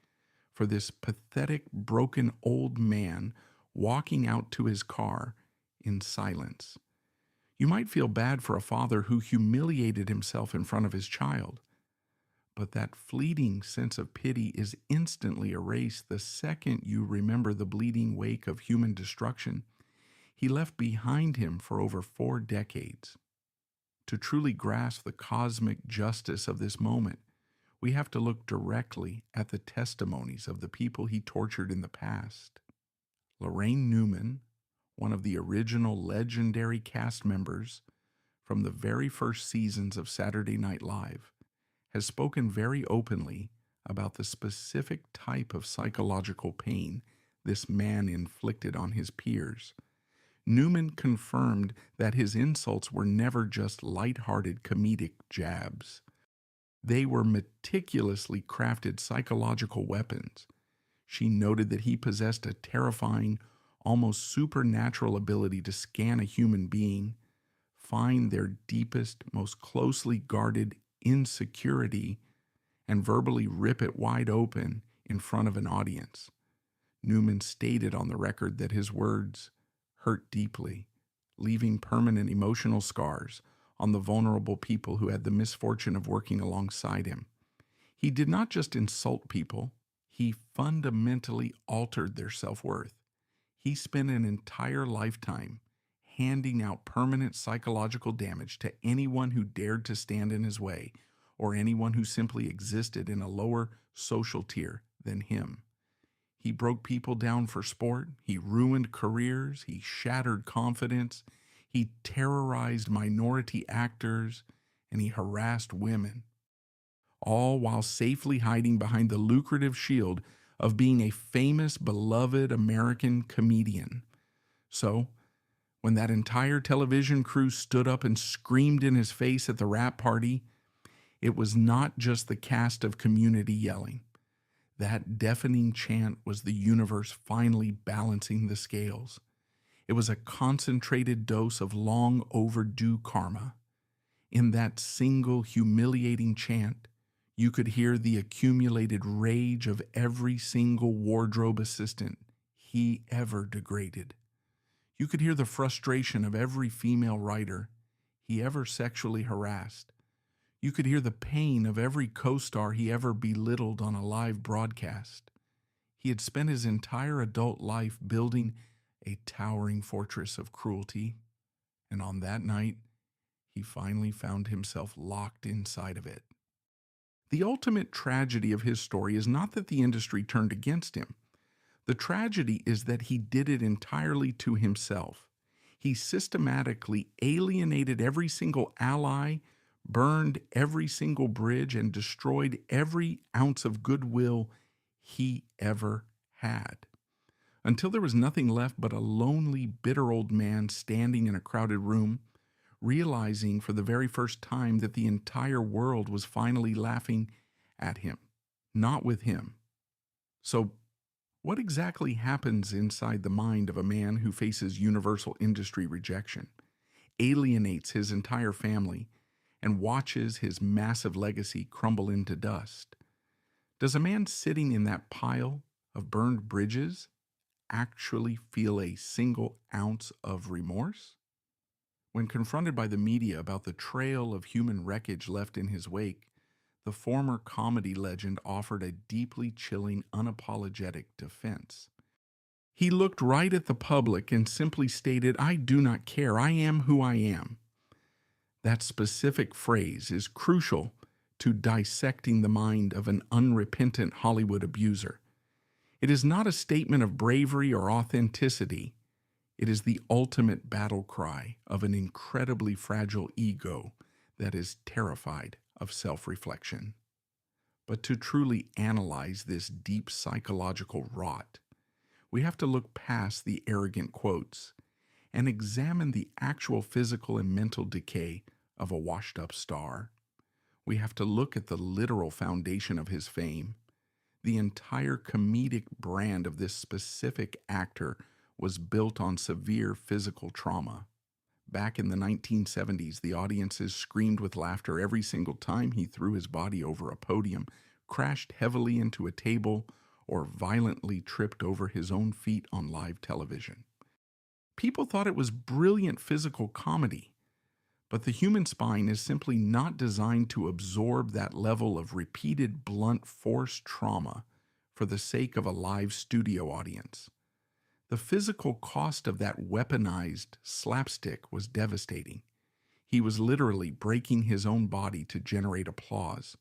for this pathetic, broken old man walking out to his car in silence. You might feel bad for a father who humiliated himself in front of his child. But that fleeting sense of pity is instantly erased the second you remember the bleeding wake of human destruction he left behind him for over 4 decades. To truly grasp the cosmic justice of this moment, We have to look directly at the testimonies of the people he tortured in the past. Lorraine Newman, one of the original legendary cast members from the very first seasons of Saturday Night Live, has spoken very openly about the specific type of psychological pain this man inflicted on his peers. Newman confirmed that his insults were never just light-hearted comedic jabs. They were meticulously crafted psychological weapons. She noted that he possessed a terrifying, almost supernatural ability to scan a human being, find their deepest, most closely guarded insecurity, and verbally rip it wide open in front of an audience. Newman stated on the record that his words hurt deeply, leaving permanent emotional scars on the vulnerable people who had the misfortune of working alongside him. He did not just insult people, he fundamentally altered their self-worth. He spent an entire lifetime handing out permanent psychological damage to anyone who dared to stand in his way, or anyone who simply existed in a lower social tier than him. He broke people down for sport, he ruined careers, he shattered confidence, he terrorized minority actors, and he harassed women, all while safely hiding behind the lucrative shield of being a famous, beloved American comedian. So, when that entire television crew stood up and screamed in his face at the rap party, it was not just the cast of Community yelling. That deafening chant was the universe finally balancing the scales. It was a concentrated dose of long overdue karma. In that single humiliating chant, you could hear the accumulated rage of every single wardrobe assistant he ever degraded. You could hear the frustration of every female writer he ever sexually harassed. You could hear the pain of every co-star he ever belittled on a live broadcast. He had spent his entire adult life building a towering fortress of cruelty, and on that night, he finally found himself locked inside of it. The ultimate tragedy of his story is not that the industry turned against him. The tragedy is that he did it entirely to himself. He systematically alienated every single ally, burned every single bridge, and destroyed every ounce of goodwill he ever had, until there was nothing left but a lonely, bitter old man standing in a crowded room, realizing for the very first time that the entire world was finally laughing at him, not with him. So, what exactly happens inside the mind of a man who faces universal industry rejection, alienates his entire family, and watches his massive legacy crumble into dust? Does a man sitting in that pile of burned bridges actually feel a single ounce of remorse? When confronted by the media about the trail of human wreckage left in his wake, the former comedy legend offered a deeply chilling, unapologetic defense. He looked right at the public and simply stated, "I do not care. I am who I am." That specific phrase is crucial to dissecting the mind of an unrepentant Hollywood abuser. It is not a statement of bravery or authenticity. It is the ultimate battle cry of an incredibly fragile ego that is terrified of self-reflection. But to truly analyze this deep psychological rot, we have to look past the arrogant quotes and examine the actual physical and mental decay of a washed-up star. We have to look at the literal foundation of his fame. The entire comedic brand of this specific actor was built on severe physical trauma. Back in the 1970s, the audiences screamed with laughter every single time he threw his body over a podium, crashed heavily into a table, or violently tripped over his own feet on live television. People thought it was brilliant physical comedy, but the human spine is simply not designed to absorb that level of repeated blunt force trauma for the sake of a live studio audience. The physical cost of that weaponized slapstick was devastating. He was literally breaking his own body to generate applause.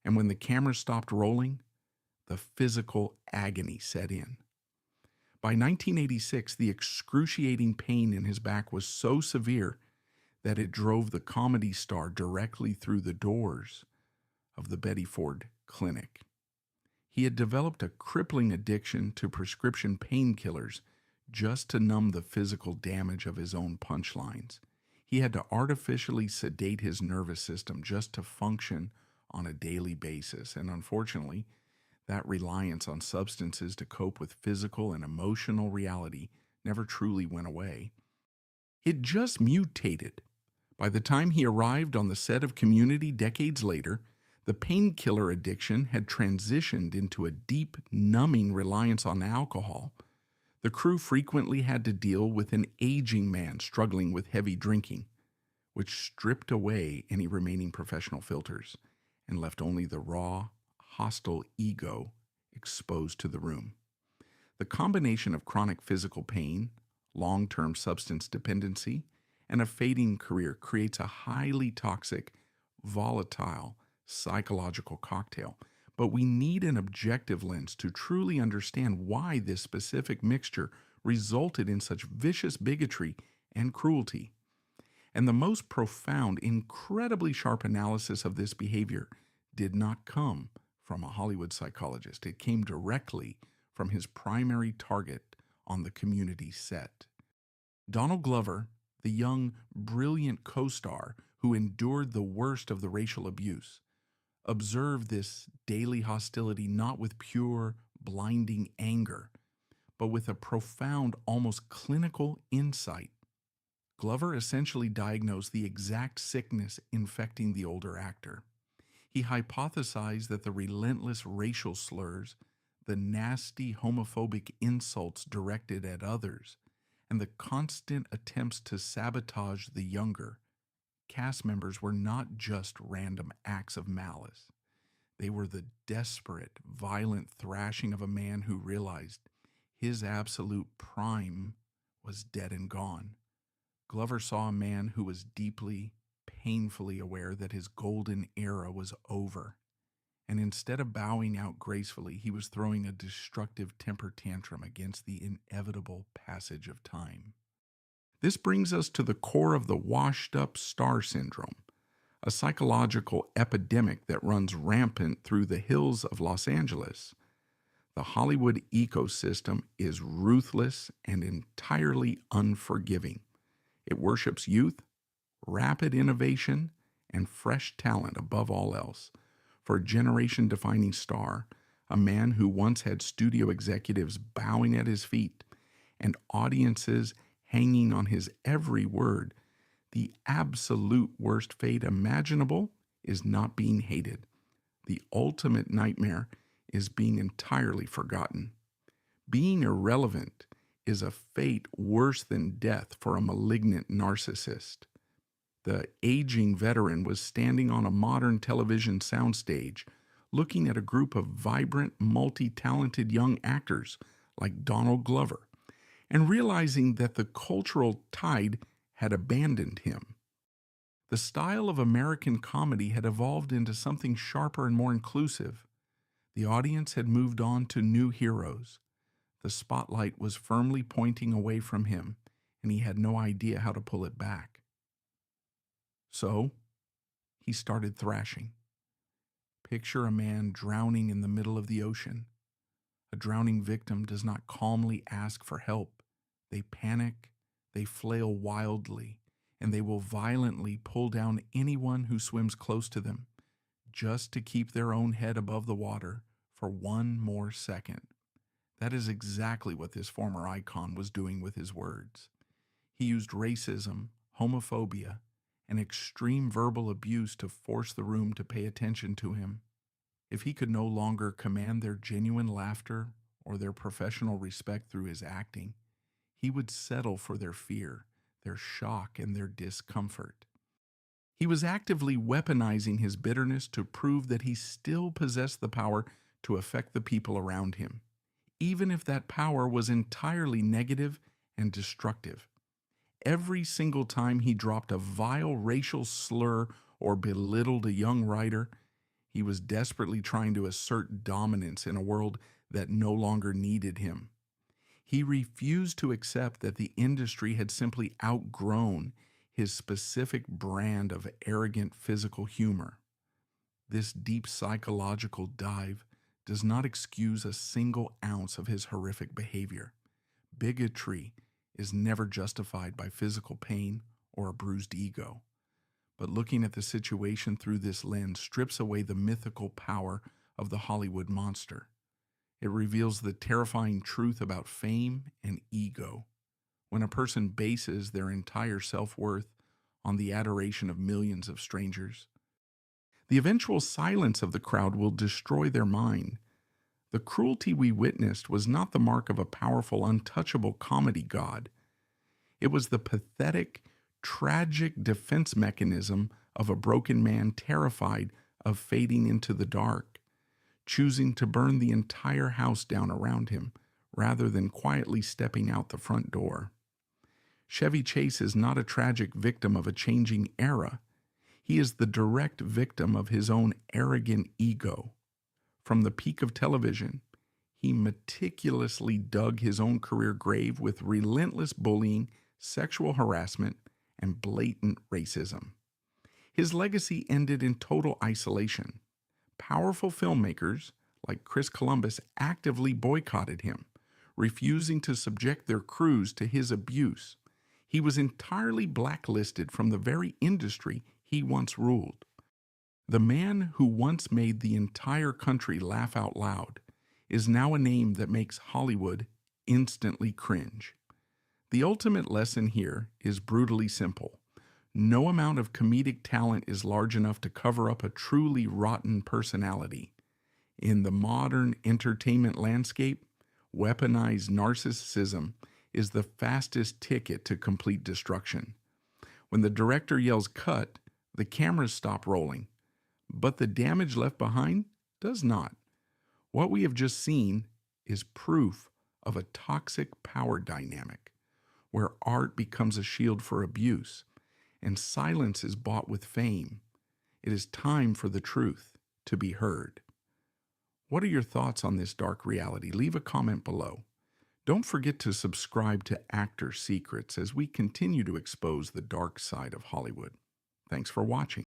And when the camera stopped rolling, the physical agony set in. By 1986, the excruciating pain in his back was so severe that it drove the comedy star directly through the doors of the Betty Ford Clinic. He had developed a crippling addiction to prescription painkillers just to numb the physical damage of his own punchlines. He had to artificially sedate his nervous system just to function on a daily basis, and unfortunately, that reliance on substances to cope with physical and emotional reality never truly went away. It just mutated. By the time he arrived on the set of Community decades later, the painkiller addiction had transitioned into a deep, numbing reliance on alcohol. The crew frequently had to deal with an aging man struggling with heavy drinking, which stripped away any remaining professional filters and left only the raw, hostile ego exposed to the room. The combination of chronic physical pain, long-term substance dependency, and a fading career creates a highly toxic, volatile, psychological cocktail. But we need an objective lens to truly understand why this specific mixture resulted in such vicious bigotry and cruelty. And the most profound, incredibly sharp analysis of this behavior did not come from a Hollywood psychologist. It came directly from his primary target on the Community set. Donald Glover, the young, brilliant co-star who endured the worst of the racial abuse, observed this daily hostility not with pure, blinding anger, but with a profound, almost clinical insight. Glover essentially diagnosed the exact sickness infecting the older actor. He hypothesized that the relentless racial slurs, the nasty homophobic insults directed at others, and the constant attempts to sabotage the younger cast members were not just random acts of malice. They were the desperate, violent thrashing of a man who realized his absolute prime was dead and gone. Glover saw a man who was deeply, painfully aware that his golden era was over. And instead of bowing out gracefully, he was throwing a destructive temper tantrum against the inevitable passage of time. This brings us to the core of the washed-up star syndrome, a psychological epidemic that runs rampant through the hills of Los Angeles. The Hollywood ecosystem is ruthless and entirely unforgiving. It worships youth, rapid innovation, and fresh talent above all else. For a generation-defining star, a man who once had studio executives bowing at his feet and audiences hanging on his every word, the absolute worst fate imaginable is not being hated. The ultimate nightmare is being entirely forgotten. Being irrelevant is a fate worse than death for a malignant narcissist. The aging veteran was standing on a modern television soundstage, looking at a group of vibrant, multi-talented young actors like Donald Glover, and realizing that the cultural tide had abandoned him. The style of American comedy had evolved into something sharper and more inclusive. The audience had moved on to new heroes. The spotlight was firmly pointing away from him, and he had no idea how to pull it back. So, he started thrashing. Picture a man drowning in the middle of the ocean. A drowning victim does not calmly ask for help. They panic, they flail wildly, and they will violently pull down anyone who swims close to them, just to keep their own head above the water for one more second. That is exactly what this former icon was doing with his words. He used racism, homophobia, and extreme verbal abuse to force the room to pay attention to him. If he could no longer command their genuine laughter or their professional respect through his acting, he would settle for their fear, their shock, and their discomfort. He was actively weaponizing his bitterness to prove that he still possessed the power to affect the people around him, even if that power was entirely negative and destructive. Every single time he dropped a vile racial slur or belittled a young writer, He was desperately trying to assert dominance in a world that no longer needed him. He refused to accept that the industry had simply outgrown his specific brand of arrogant physical humor. This deep psychological dive does not excuse a single ounce of his horrific behavior. Bigotry is never justified by physical pain or a bruised ego. But looking at the situation through this lens strips away the mythical power of the Hollywood monster. It reveals the terrifying truth about fame and ego. When a person bases their entire self-worth on the adoration of millions of strangers, the eventual silence of the crowd will destroy their mind. The cruelty we witnessed was not the mark of a powerful, untouchable comedy god. It was the pathetic, tragic defense mechanism of a broken man terrified of fading into the dark, choosing to burn the entire house down around him rather than quietly stepping out the front door. Chevy Chase is not a tragic victim of a changing era. He is the direct victim of his own arrogant ego. From the peak of television, he meticulously dug his own career grave with relentless bullying, sexual harassment, and blatant racism. His legacy ended in total isolation. Powerful filmmakers like Chris Columbus actively boycotted him, refusing to subject their crews to his abuse. He was entirely blacklisted from the very industry he once ruled. The man who once made the entire country laugh out loud is now a name that makes Hollywood instantly cringe. The ultimate lesson here is brutally simple. No amount of comedic talent is large enough to cover up a truly rotten personality. In the modern entertainment landscape, weaponized narcissism is the fastest ticket to complete destruction. When the director yells cut, the cameras stop rolling, but the damage left behind does not. What we have just seen is proof of a toxic power dynamic, where art becomes a shield for abuse, and silence is bought with fame. It is time for the truth to be heard. What are your thoughts on this dark reality? Leave a comment below. Don't forget to subscribe to Actor Secrets as we continue to expose the dark side of Hollywood. Thanks for watching.